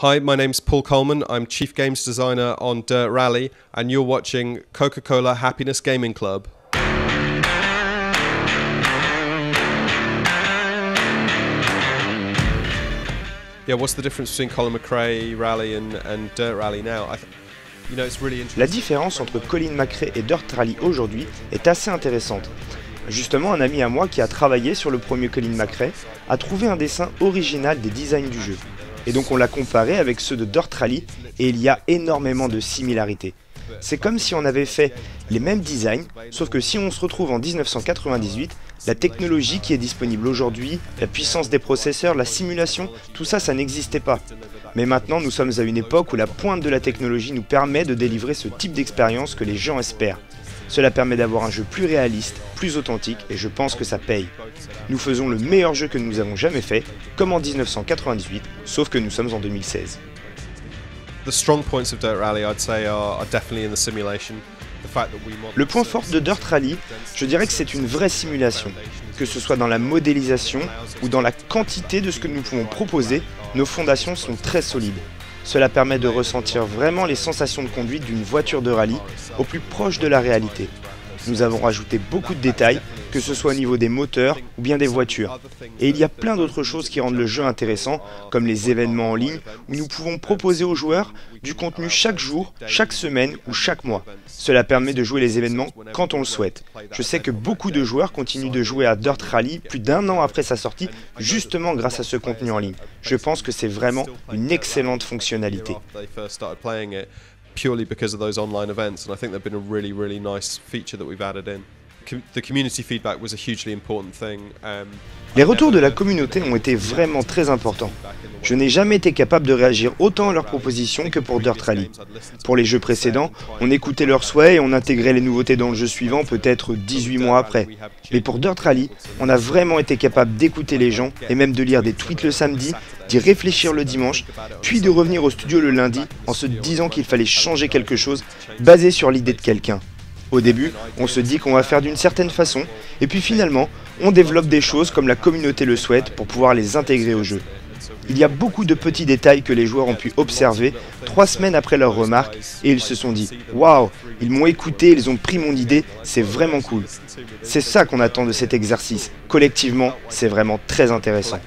Hi, my name's Paul Coleman. I'm Chief Games Designer on Dirt Rally, and you're watching Coca-Cola Happiness Gaming Club. Yeah, what's the difference between Colin McRae Rally and Dirt Rally now? It's really interesting. La différence entre Colin McRae et Dirt Rally aujourd'hui est assez intéressante. Justement, un ami à moi qui a travaillé sur le premier Colin McRae a trouvé un dessin original des designs du jeu. Et donc on l'a comparé avec ceux de Dirt Rally et il y a énormément de similarités. C'est comme si on avait fait les mêmes designs, sauf que si on se retrouve en 1998, la technologie qui est disponible aujourd'hui, la puissance des processeurs, la simulation, tout ça, ça n'existait pas. Mais maintenant, nous sommes à une époque où la pointe de la technologie nous permet de délivrer ce type d'expérience que les gens espèrent. Cela permet d'avoir un jeu plus réaliste, plus authentique, et je pense que ça paye. Nous faisons le meilleur jeu que nous avons jamais fait, comme en 1998, sauf que nous sommes en 2016. Le point fort de Dirt Rally, je dirais que c'est une vraie simulation. Que ce soit dans la modélisation ou dans la quantité de ce que nous pouvons proposer, nos fondations sont très solides. Cela permet de ressentir vraiment les sensations de conduite d'une voiture de rallye au plus proche de la réalité. Nous avons rajouté beaucoup de détails, que ce soit au niveau des moteurs ou bien des voitures. Et il y a plein d'autres choses qui rendent le jeu intéressant, comme les événements en ligne, où nous pouvons proposer aux joueurs du contenu chaque jour, chaque semaine ou chaque mois. Cela permet de jouer les événements quand on le souhaite. Je sais que beaucoup de joueurs continuent de jouer à Dirt Rally plus d'un an après sa sortie, justement grâce à ce contenu en ligne. Je pense que c'est vraiment une excellente fonctionnalité. Purely because of those online events, and I think they've been a really nice feature that we've added in. The community feedback was a hugely important thing. Les retours de la communauté ont été vraiment très importants. Je n'ai jamais été capable de réagir autant à leurs propositions que pour Dirt Rally. Pour les jeux précédents, on écoutait leurs souhaits et on intégrait les nouveautés dans le jeu suivant peut-être 18 mois après. Mais pour Dirt Rally, on a vraiment été capable d'écouter les gens et même de lire des tweets le samedi, d'y réfléchir le dimanche, puis de revenir au studio le lundi en se disant qu'il fallait changer quelque chose basé sur l'idée de quelqu'un. Au début, on se dit qu'on va faire d'une certaine façon, et puis finalement, on développe des choses comme la communauté le souhaite pour pouvoir les intégrer au jeu. Il y a beaucoup de petits détails que les joueurs ont pu observer 3 semaines après leurs remarques, et ils se sont dit « Waouh, ils m'ont écouté, ils ont pris mon idée, c'est vraiment cool ». C'est ça qu'on attend de cet exercice. Collectivement, c'est vraiment très intéressant.